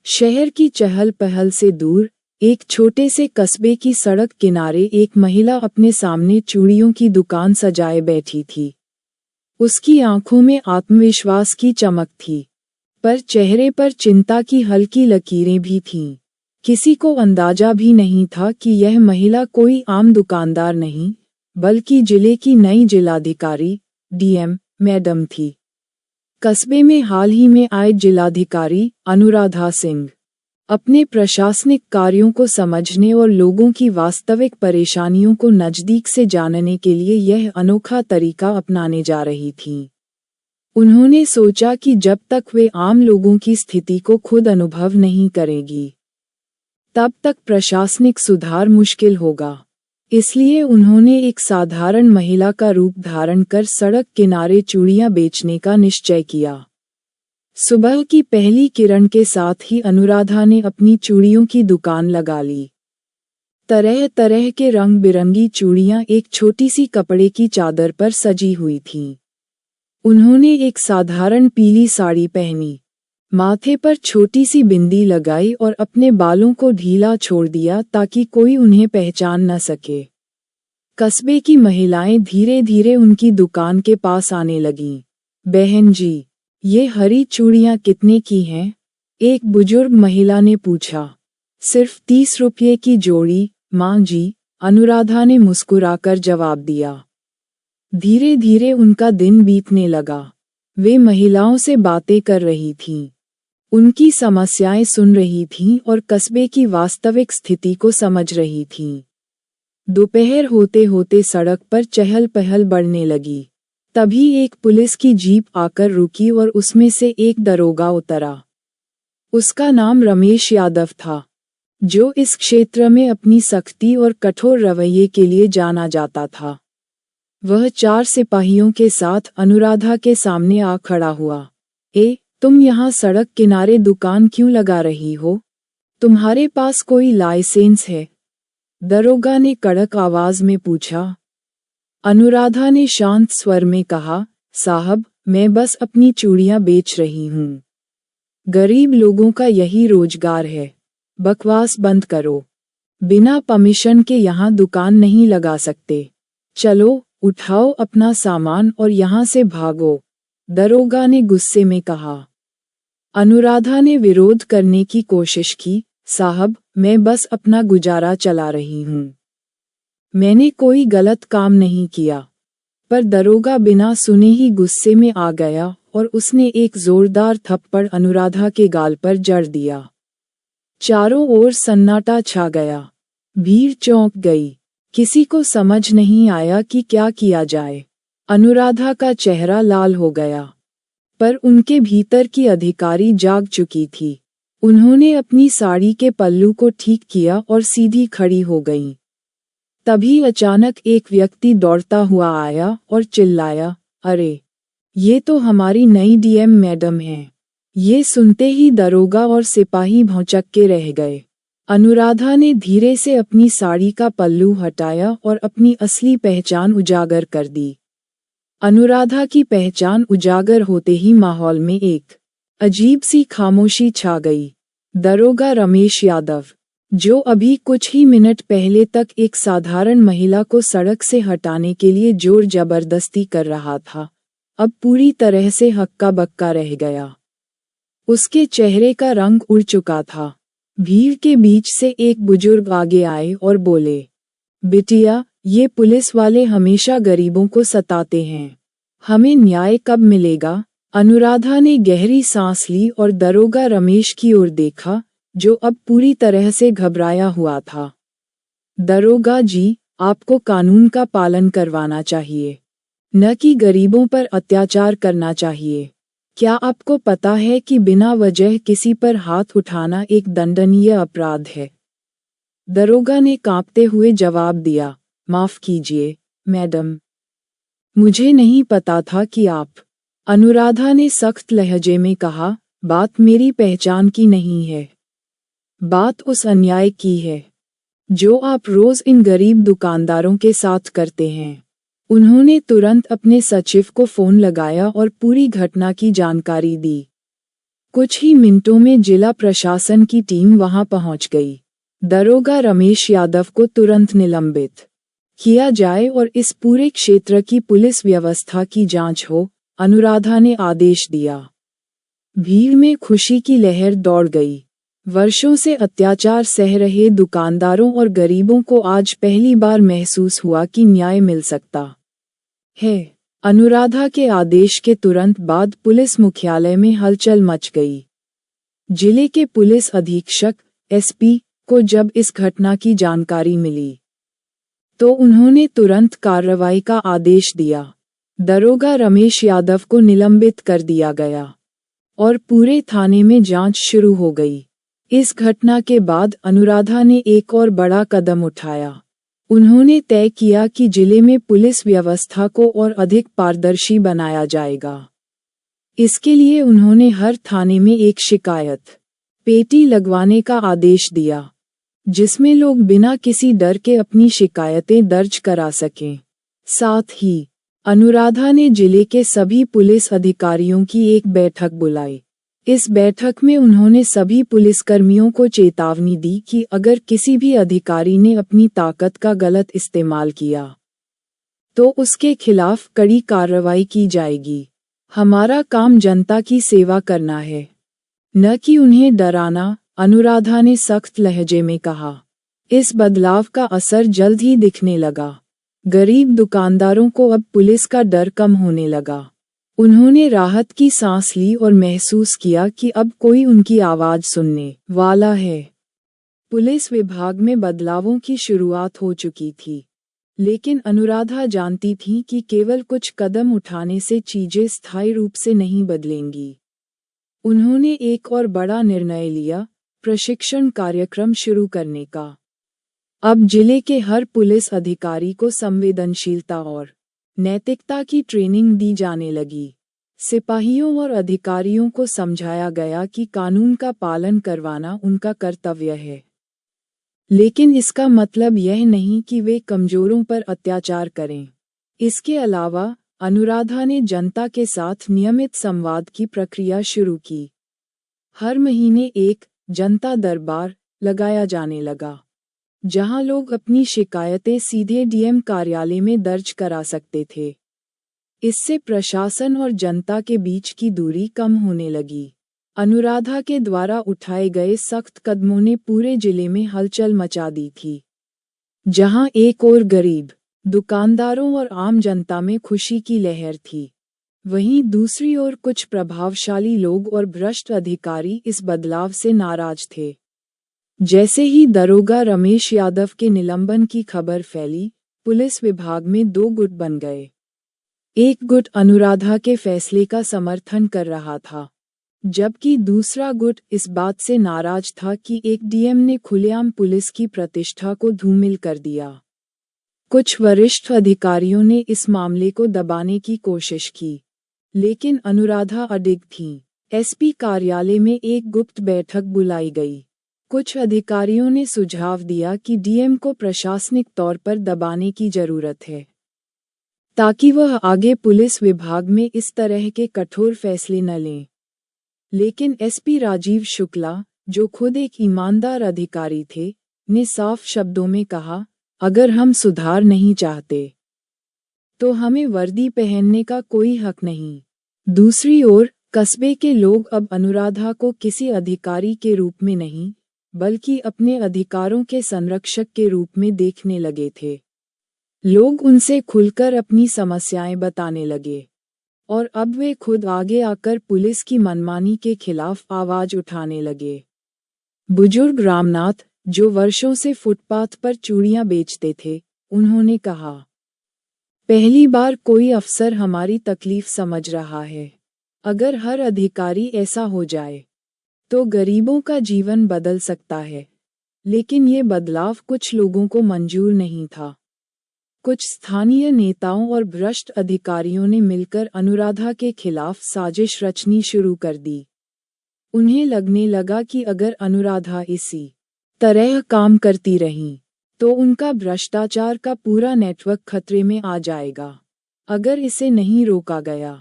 शहर की चहल पहल से दूर एक छोटे से कस्बे की सड़क किनारे एक महिला अपने सामने चूड़ियों की दुकान सजाए बैठी थी। उसकी आंखों में आत्मविश्वास की चमक थी, पर चेहरे पर चिंता की हल्की लकीरें भी थीं। किसी को अंदाजा भी नहीं था कि यह महिला कोई आम दुकानदार नहीं, बल्कि जिले की नई जिलाधिकारी डीएम मैडम थी। कस्बे में हाल ही में आए जिलाधिकारी अनुराधा सिंह अपने प्रशासनिक कार्यों को समझने और लोगों की वास्तविक परेशानियों को नज़दीक से जानने के लिए यह अनोखा तरीका अपनाने जा रही थीं। उन्होंने सोचा कि जब तक वे आम लोगों की स्थिति को खुद अनुभव नहीं करेंगी, तब तक प्रशासनिक सुधार मुश्किल होगा। इसलिए उन्होंने एक साधारण महिला का रूप धारण कर सड़क किनारे चूड़ियां बेचने का निश्चय किया। सुबह की पहली किरण के साथ ही अनुराधा ने अपनी चूड़ियों की दुकान लगा ली। तरह तरह के रंग बिरंगी चूड़ियां एक छोटी सी कपड़े की चादर पर सजी हुई थीं। उन्होंने एक साधारण पीली साड़ी पहनी, माथे पर छोटी सी बिंदी लगाई और अपने बालों को ढीला छोड़ दिया ताकि कोई उन्हें पहचान न सके। कस्बे की महिलाएं धीरे धीरे उनकी दुकान के पास आने लगीं। बहन जी, ये हरी चूड़ियां कितने की हैं? एक बुजुर्ग महिला ने पूछा। सिर्फ 30 रुपये की जोड़ी, माँ जी, अनुराधा ने मुस्कुराकर जवाब दिया। धीरे धीरे उनका दिन बीतने लगा। वे महिलाओं से बातें कर रही थीं, उनकी समस्याएं सुन रही थीं और कस्बे की वास्तविक स्थिति को समझ रही थीं। दोपहर होते होते सड़क पर चहल पहल बढ़ने लगी। तभी एक पुलिस की जीप आकर रुकी और उसमें से एक दरोगा उतरा। उसका नाम रमेश यादव था, जो इस क्षेत्र में अपनी सख्ती और कठोर रवैये के लिए जाना जाता था। वह 4 सिपाहियों के साथ अनुराधा के सामने आ खड़ा हुआ। तुम यहाँ सड़क किनारे दुकान क्यों लगा रही हो? तुम्हारे पास कोई लाइसेंस है? दरोगा ने कड़क आवाज में पूछा। अनुराधा ने शांत स्वर में कहा, साहब, मैं बस अपनी चूड़ियां बेच रही हूँ। गरीब लोगों का यही रोजगार है। बकवास बंद करो। बिना परमिशन के यहाँ दुकान नहीं लगा सकते। चलो, उठाओ अपना सामान और यहाँ से भागो, दरोगा ने गुस्से में कहा। अनुराधा ने विरोध करने की कोशिश की। साहब, मैं बस अपना गुजारा चला रही हूँ। मैंने कोई गलत काम नहीं किया। पर दरोगा बिना सुने ही गुस्से में आ गया और उसने एक जोरदार थप्पड़ अनुराधा के गाल पर जड़ दिया। चारों ओर सन्नाटा छा गया। भीड़ चौंक गई। किसी को समझ नहीं आया कि क्या किया जाए। अनुराधा का चेहरा लाल हो गया, पर उनके भीतर की अधिकारी जाग चुकी थी। उन्होंने अपनी साड़ी के पल्लू को ठीक किया और सीधी खड़ी हो गईं। तभी अचानक एक व्यक्ति दौड़ता हुआ आया और चिल्लाया, अरे, ये तो हमारी नई डीएम मैडम हैं। ये सुनते ही दरोगा और सिपाही भौंचक के रह गए। अनुराधा ने धीरे से अपनी साड़ी का पल्लू हटाया और अपनी असली पहचान उजागर कर दी। अनुराधा की पहचान उजागर होते ही माहौल में एक अजीब सी खामोशी छा गई। दरोगा रमेश यादव, जो अभी कुछ ही मिनट पहले तक एक साधारण महिला को सड़क से हटाने के लिए जोर जबरदस्ती कर रहा था, अब पूरी तरह से हक्का बक्का रह गया। उसके चेहरे का रंग उड़ चुका था। भीड़ के बीच से एक बुजुर्ग आगे आए और बोले, बिटिया, ये पुलिस वाले हमेशा गरीबों को सताते हैं। हमें न्याय कब मिलेगा? अनुराधा ने गहरी सांस ली और दरोगा रमेश की ओर देखा, जो अब पूरी तरह से घबराया हुआ था। दरोगा जी, आपको कानून का पालन करवाना चाहिए, न कि गरीबों पर अत्याचार करना चाहिए। क्या आपको पता है कि बिना वजह किसी पर हाथ उठाना एक दंडनीय अपराध है? दरोगा ने कांपते हुए जवाब दिया, माफ कीजिए, मैडम, मुझे नहीं पता था कि आप। अनुराधा ने सख्त लहजे में कहा, बात मेरी पहचान की नहीं है। बात उस अन्याय की है, जो आप रोज इन गरीब दुकानदारों के साथ करते हैं। उन्होंने तुरंत अपने सचिव को फोन लगाया और पूरी घटना की जानकारी दी। कुछ ही मिनटों में जिला प्रशासन की टीम वहां पहुंच गई। दरोगा रमेश यादव को तुरंत निलंबित किया जाए और इस पूरे क्षेत्र की पुलिस व्यवस्था की जांच हो, अनुराधा ने आदेश दिया। भीड़ में खुशी की लहर दौड़ गई। वर्षों से अत्याचार सह रहे दुकानदारों और गरीबों को आज पहली बार महसूस हुआ कि न्याय मिल सकता है। अनुराधा के आदेश के तुरंत बाद पुलिस मुख्यालय में हलचल मच गई। जिले के पुलिस अधीक्षक एसपी को जब इस घटना की जानकारी मिली तो उन्होंने तुरंत कार्रवाई का आदेश दिया। दरोगा रमेश यादव को निलंबित कर दिया गया और पूरे थाने में जांच शुरू हो गई। इस घटना के बाद अनुराधा ने एक और बड़ा कदम उठाया। उन्होंने तय किया कि जिले में पुलिस व्यवस्था को और अधिक पारदर्शी बनाया जाएगा। इसके लिए उन्होंने हर थाने में एक शिकायत पेटी लगवाने का आदेश दिया, जिसमें लोग बिना किसी डर के अपनी शिकायतें दर्ज करा सकें। साथ ही अनुराधा ने जिले के सभी पुलिस अधिकारियों की एक बैठक बुलाई। इस बैठक में उन्होंने सभी पुलिसकर्मियों को चेतावनी दी कि अगर किसी भी अधिकारी ने अपनी ताकत का गलत इस्तेमाल किया तो उसके खिलाफ कड़ी कार्रवाई की जाएगी। हमारा काम जनता की सेवा करना है, न कि उन्हें डराना, अनुराधा ने सख्त लहजे में कहा। इस बदलाव का असर जल्द ही दिखने लगा। गरीब दुकानदारों को अब पुलिस का डर कम होने लगा। उन्होंने राहत की सांस ली और महसूस किया कि अब कोई उनकी आवाज सुनने वाला है। पुलिस विभाग में बदलावों की शुरुआत हो चुकी थी, लेकिन अनुराधा जानती थी कि केवल कुछ कदम उठाने से चीजें स्थायी रूप से नहीं बदलेंगी। उन्होंने एक और बड़ा निर्णय लिया, प्रशिक्षण कार्यक्रम शुरू करने का। अब जिले के हर पुलिस अधिकारी को संवेदनशीलता और नैतिकता की ट्रेनिंग दी जाने लगी। सिपाहियों और अधिकारियों को समझाया गया कि कानून का पालन करवाना उनका कर्तव्य है, लेकिन इसका मतलब यह नहीं कि वे कमजोरों पर अत्याचार करें। इसके अलावा अनुराधा ने जनता के साथ नियमित संवाद की प्रक्रिया शुरू की। हर महीने एक जनता दरबार लगाया जाने लगा, जहां लोग अपनी शिकायतें सीधे डीएम कार्यालय में दर्ज करा सकते थे। इससे प्रशासन और जनता के बीच की दूरी कम होने लगी। अनुराधा के द्वारा उठाए गए सख्त कदमों ने पूरे जिले में हलचल मचा दी थी। जहां एक ओर गरीब दुकानदारों और आम जनता में खुशी की लहर थी, वहीं दूसरी ओर कुछ प्रभावशाली लोग और भ्रष्ट अधिकारी इस बदलाव से नाराज थे। जैसे ही दरोगा रमेश यादव के निलंबन की खबर फैली, पुलिस विभाग में दो गुट बन गए। एक गुट अनुराधा के फैसले का समर्थन कर रहा था, जबकि दूसरा गुट इस बात से नाराज था कि एक डीएम ने खुलेआम पुलिस की प्रतिष्ठा को धूमिल कर दिया। कुछ वरिष्ठ अधिकारियों ने इस मामले को दबाने की कोशिश की, लेकिन अनुराधा अडिग थीं। एसपी कार्यालय में एक गुप्त बैठक बुलाई गई। कुछ अधिकारियों ने सुझाव दिया कि डीएम को प्रशासनिक तौर पर दबाने की जरूरत है, ताकि वह आगे पुलिस विभाग में इस तरह के कठोर फैसले न लें। लेकिन एसपी राजीव शुक्ला, जो खुद एक ईमानदार अधिकारी थे, ने साफ शब्दों में कहा, अगर हम सुधार नहीं चाहते तो हमें वर्दी पहनने का कोई हक नहीं। दूसरी ओर कस्बे के लोग अब अनुराधा को किसी अधिकारी के रूप में नहीं, बल्कि अपने अधिकारों के संरक्षक के रूप में देखने लगे थे। लोग उनसे खुलकर अपनी समस्याएं बताने लगे और अब वे खुद आगे आकर पुलिस की मनमानी के खिलाफ आवाज उठाने लगे। बुजुर्ग रामनाथ, जो वर्षों से फुटपाथ पर चूड़ियां बेचते थे, उन्होंने कहा, पहली बार कोई अफसर हमारी तकलीफ समझ रहा है। अगर हर अधिकारी ऐसा हो जाए तो गरीबों का जीवन बदल सकता है। लेकिन ये बदलाव कुछ लोगों को मंजूर नहीं था। कुछ स्थानीय नेताओं और भ्रष्ट अधिकारियों ने मिलकर अनुराधा के खिलाफ साजिश रचनी शुरू कर दी। उन्हें लगने लगा कि अगर अनुराधा इसी तरह काम करती रही तो उनका भ्रष्टाचार का पूरा नेटवर्क खतरे में आ जाएगा। अगर इसे नहीं रोका गया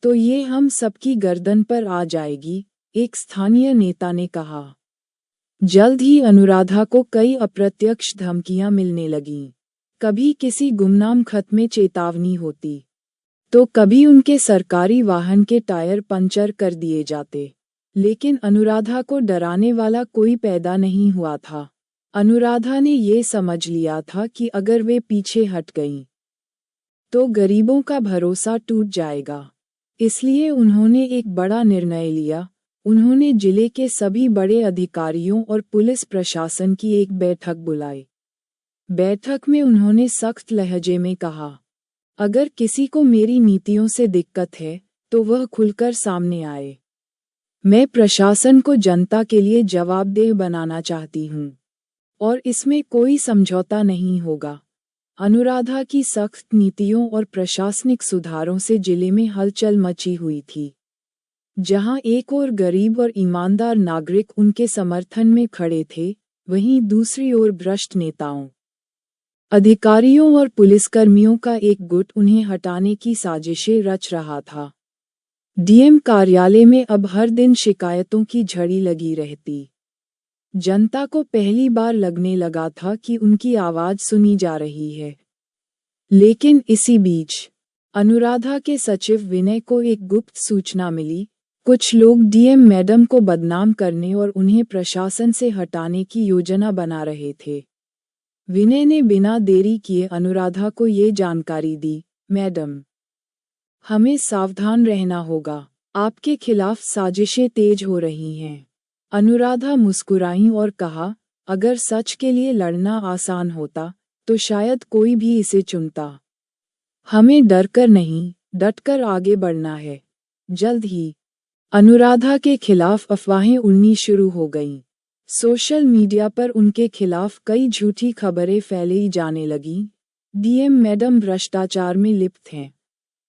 तो ये हम सबकी गर्दन पर आ जाएगी। एक स्थानीय नेता ने कहा। जल्द ही अनुराधा को कई अप्रत्यक्ष धमकियां मिलने लगीं। कभी किसी गुमनाम खत में चेतावनी होती, तो कभी उनके सरकारी वाहन के टायर पंचर कर दिए जाते। लेकिन अनुराधा को डराने वाला कोई पैदा नहीं हुआ था। अनुराधा ने ये समझ लिया था कि अगर वे पीछे हट गईं, तो गरीबों का भरोसा टूट जाएगा। इसलिए उन्होंने एक बड़ा निर्णय लिया। उन्होंने जिले के सभी बड़े अधिकारियों और पुलिस प्रशासन की एक बैठक बुलाई। बैठक में उन्होंने सख्त लहजे में कहा, अगर किसी को मेरी नीतियों से दिक्कत है, तो वह खुलकर सामने आए। मैं प्रशासन को जनता के लिए जवाबदेह बनाना चाहती हूँ, और इसमें कोई समझौता नहीं होगा। अनुराधा की सख्त नीतियों और प्रशासनिक सुधारों से जिले में हलचल मची हुई थी। जहां एक ओर गरीब और ईमानदार नागरिक उनके समर्थन में खड़े थे, वहीं दूसरी ओर भ्रष्ट नेताओं, अधिकारियों और पुलिसकर्मियों का एक गुट उन्हें हटाने की साजिशें रच रहा था। डीएम कार्यालय में अब हर दिन शिकायतों की झड़ी लगी रहती। जनता को पहली बार लगने लगा था कि उनकी आवाज सुनी जा रही है। लेकिन इसी बीच अनुराधा के सचिव विनय को एक गुप्त सूचना मिली। कुछ लोग डीएम मैडम को बदनाम करने और उन्हें प्रशासन से हटाने की योजना बना रहे थे। विनय ने बिना देरी किए अनुराधा को ये जानकारी दी, मैडम, हमें सावधान रहना होगा, आपके खिलाफ साजिशें तेज हो रही हैं। अनुराधा मुस्कुराई और कहा, अगर सच के लिए लड़ना आसान होता, तो शायद कोई भी इसे चुनता। हमें डरकर नहीं, डटकर आगे बढ़ना है। जल्द ही अनुराधा के खिलाफ अफवाहें उड़नी शुरू हो गईं। सोशल मीडिया पर उनके खिलाफ कई झूठी खबरें फैलाई जाने लगीं। डीएम मैडम भ्रष्टाचार में लिप्त हैं।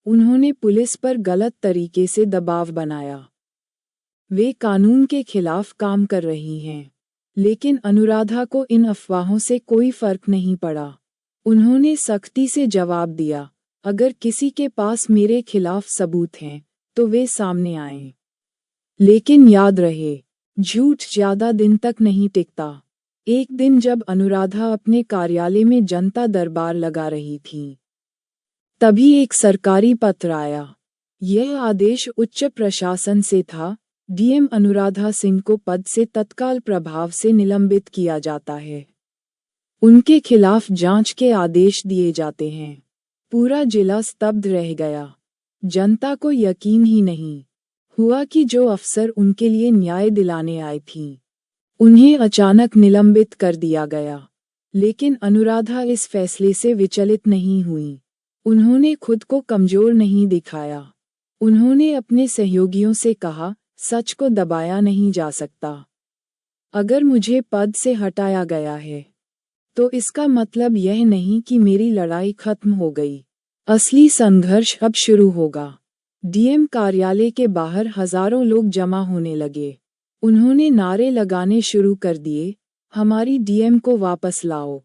उन्होंने पुलिस पर गलत तरीके से दबाव बनाया। वे कानून के खिलाफ काम कर रही हैं। लेकिन अनुराधा को इन अफवाहों से कोई फर्क नहीं पड़ा। उन्होंने सख्ती से जवाब दिया, अगर किसी के पास मेरे खिलाफ सबूत हैं, तो वे सामने आएं। लेकिन याद रहे, झूठ ज्यादा दिन तक नहीं टिकता। एक दिन जब अनुराधा अपने कार्यालय में जनता दरबार लगा रही थी, तभी एक सरकारी पत्र आया। यह आदेश उच्च प्रशासन से था। डीएम अनुराधा सिंह को पद से तत्काल प्रभाव से निलंबित किया जाता है। उनके खिलाफ जांच के आदेश दिए जाते हैं। पूरा जिला स्तब्ध रह गया। जनता को यकीन ही नहीं हुआ कि जो अफसर उनके लिए न्याय दिलाने आए थीं, उन्हें अचानक निलंबित कर दिया गया। लेकिन अनुराधा इस फैसले से विचलित नहीं हुई। उन्होंने खुद को कमजोर नहीं दिखाया। उन्होंने अपने सहयोगियों से कहा, सच को दबाया नहीं जा सकता। अगर मुझे पद से हटाया गया है, तो इसका मतलब यह नहीं कि मेरी लड़ाई खत्म हो गई। असली संघर्ष अब शुरू होगा। डीएम कार्यालय के बाहर हजारों लोग जमा होने लगे। उन्होंने नारे लगाने शुरू कर दिए, हमारी डीएम को वापस लाओ।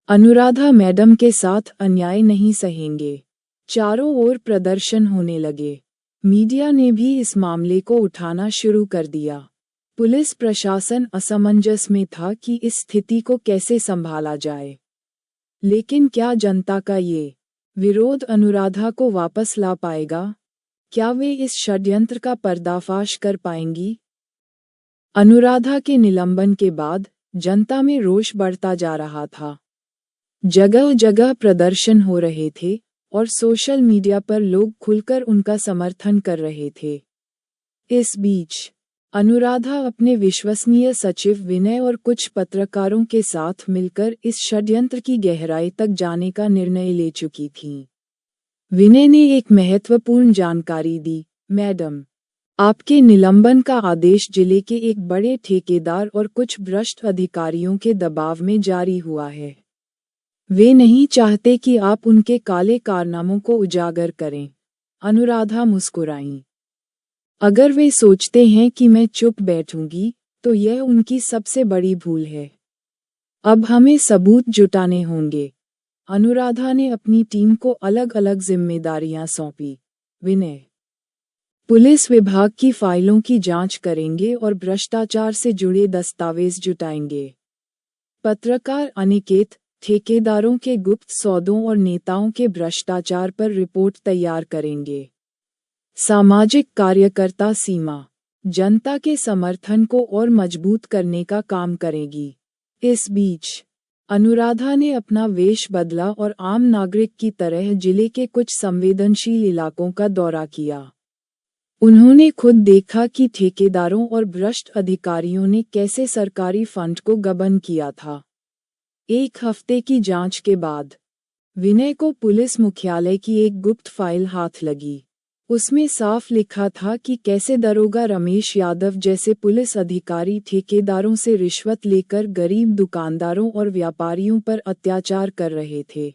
अनुराधा मैडम के साथ अन्याय नहीं सहेंगे। चारों ओर प्रदर्शन होने लगे। मीडिया ने भी इस मामले को उठाना शुरू कर दिया। पुलिस प्रशासन असमंजस में था कि इस स्थिति को कैसे संभाला जाए। लेकिन क्या जनता का ये विरोध अनुराधा को वापस ला पाएगा? क्या वे इस षड्यंत्र का पर्दाफाश कर पाएंगी? अनुराधा के निलंबन के बाद जनता में रोष बढ़ता जा रहा था। जगह जगह प्रदर्शन हो रहे थे और सोशल मीडिया पर लोग खुलकर उनका समर्थन कर रहे थे। इस बीच अनुराधा अपने विश्वसनीय सचिव विनय और कुछ पत्रकारों के साथ मिलकर इस षड्यंत्र की गहराई तक जाने का निर्णय ले चुकी थीं। विनय ने एक महत्वपूर्ण जानकारी दी, मैडम, आपके निलंबन का आदेश जिले के एक बड़े ठेकेदार और कुछ भ्रष्ट अधिकारियों के दबाव में जारी हुआ है। वे नहीं चाहते कि आप उनके काले कारनामों को उजागर करें। अनुराधा मुस्कुराईं। अगर वे सोचते हैं कि मैं चुप बैठूंगी, तो यह उनकी सबसे बड़ी भूल है। अब हमें सबूत जुटाने होंगे। अनुराधा ने अपनी टीम को अलग अलग जिम्मेदारियां सौंपी। विनय, पुलिस विभाग की फाइलों की जांच करेंगे और भ्रष्टाचार से जुड़े दस्तावेज जुटाएंगे। पत्रकार अनिकेत, ठेकेदारों के गुप्त सौदों और नेताओं के भ्रष्टाचार पर रिपोर्ट तैयार करेंगे। सामाजिक कार्यकर्ता सीमा, जनता के समर्थन को और मजबूत करने का काम करेगी। इस बीच अनुराधा ने अपना वेश बदला और आम नागरिक की तरह जिले के कुछ संवेदनशील इलाकों का दौरा किया। उन्होंने खुद देखा कि ठेकेदारों और भ्रष्ट अधिकारियों ने कैसे सरकारी फंड को गबन किया था। एक हफ्ते की जांच के बाद विनय को पुलिस मुख्यालय की एक गुप्त फाइल हाथ लगी। उसमें साफ लिखा था कि कैसे दरोगा रमेश यादव जैसे पुलिस अधिकारी ठेकेदारों से रिश्वत लेकर गरीब दुकानदारों और व्यापारियों पर अत्याचार कर रहे थे।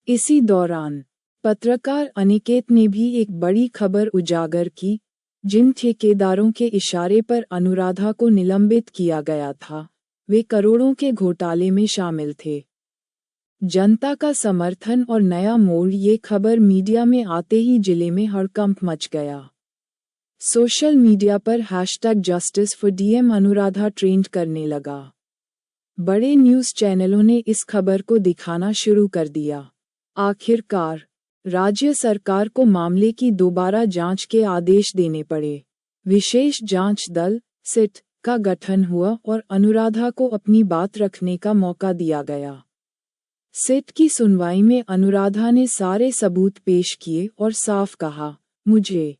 इसी दौरान पत्रकार अनिकेत ने भी एक बड़ी खबर उजागर की। जिन ठेकेदारों के इशारे पर अनुराधा को निलंबित किया गया था, वे करोड़ों के घोटाले में शामिल थे। जनता का समर्थन और नया मोड़, ये खबर मीडिया में आते ही जिले में हड़कंप मच गया। सोशल मीडिया पर #Justice for DM Anuradha trend करने लगा। बड़े न्यूज़ चैनलों ने इस खबर को दिखाना शुरू कर दिया। आखिरकार राज्य सरकार को मामले की दोबारा जांच के आदेश देने पड़े। विशेष जांच दल (सिट) का गठन हुआ और अनुराधा को अपनी बात रखने का मौका दिया गया। सिट की सुनवाई में अनुराधा ने सारे सबूत पेश किए और साफ कहा, मुझे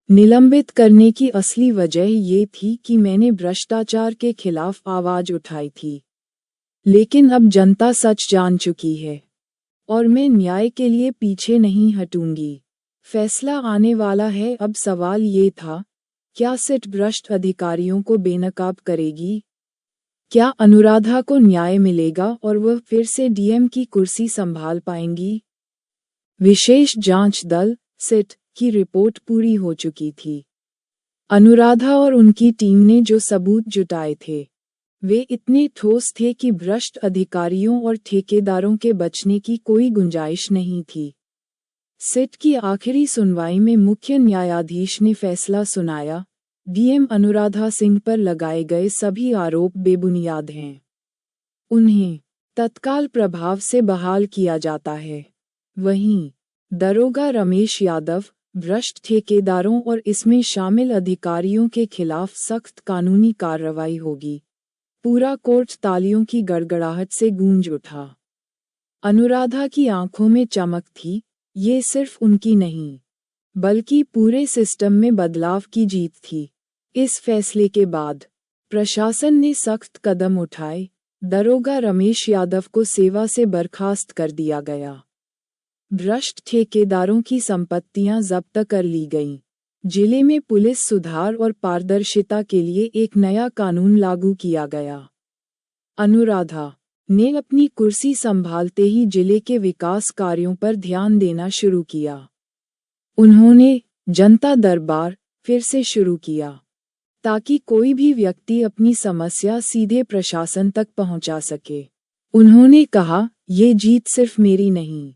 निलंबित करने की असली वजह ये थी कि मैंने भ्रष्टाचार के खिलाफ आवाज उठाई थी। लेकिन अब जनता सच जान चुकी है और मैं न्याय के लिए पीछे नहीं हटूंगी। फैसला आने वाला है। अब सवाल ये था, क्या सिट भ्रष्ट अधिकारियों को बेनकाब करेगी? क्या अनुराधा को न्याय मिलेगा और वह फिर से डीएम की कुर्सी संभाल पाएंगी? विशेष जांच दल (सिट) की रिपोर्ट पूरी हो चुकी थी। अनुराधा और उनकी टीम ने जो सबूत जुटाए थे, वे इतने ठोस थे कि भ्रष्ट अधिकारियों और ठेकेदारों के बचने की कोई गुंजाइश नहीं थी। सिट की आखिरी सुनवाई में मुख्य न्यायाधीश ने फैसला सुनाया, डीएम अनुराधा सिंह पर लगाए गए सभी आरोप बेबुनियाद हैं। उन्हें तत्काल प्रभाव से बहाल किया जाता है। वहीं दरोगा रमेश यादव, भ्रष्ट ठेकेदारों और इसमें शामिल अधिकारियों के खिलाफ सख्त कानूनी कार्रवाई होगी। पूरा कोर्ट तालियों की गड़गड़ाहट से गूंज उठा। अनुराधा की आंखों में चमक थी। ये सिर्फ उनकी नहीं, बल्कि पूरे सिस्टम में बदलाव की जीत थी। इस फैसले के बाद प्रशासन ने सख्त कदम उठाए। दरोगा रमेश यादव को सेवा से बर्खास्त कर दिया गया। भ्रष्ट ठेकेदारों की संपत्तियां जब्त कर ली गईं। जिले में पुलिस सुधार और पारदर्शिता के लिए एक नया कानून लागू किया गया। अनुराधा ने अपनी कुर्सी संभालते ही जिले के विकास कार्यों पर ध्यान देना शुरू किया। उन्होंने जनता दरबार फिर से शुरू किया, ताकि कोई भी व्यक्ति अपनी समस्या सीधे प्रशासन तक पहुंचा सके। उन्होंने कहा, ये जीत सिर्फ मेरी नहीं,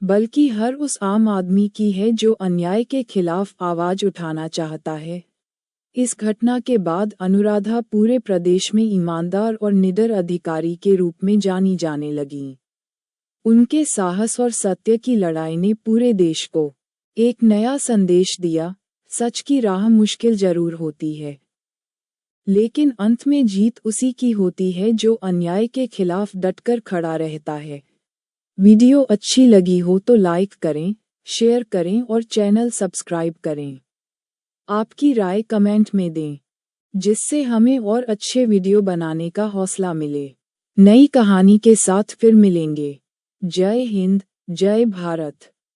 बल्कि हर उस आम आदमी की है जो अन्याय के खिलाफ आवाज उठाना चाहता है। इस घटना के बाद अनुराधा पूरे प्रदेश में ईमानदार और निडर अधिकारी के रूप में जानी जाने लगीं। उनके साहस और सत्य की लड़ाई ने पूरे देश को एक नया संदेश दिया। सच की राह मुश्किल जरूर होती है, लेकिन अंत में जीत उसी की होती है जो अन्याय के खिलाफ डटकर खड़ा रहता है। वीडियो अच्छी लगी हो तो लाइक करें, शेयर करें और चैनल सब्सक्राइब करें। आपकी राय कमेंट में दें, जिससे हमें और अच्छे वीडियो बनाने का हौसला मिले। नई कहानी के साथ फिर मिलेंगे। जय हिंद, जय भारत।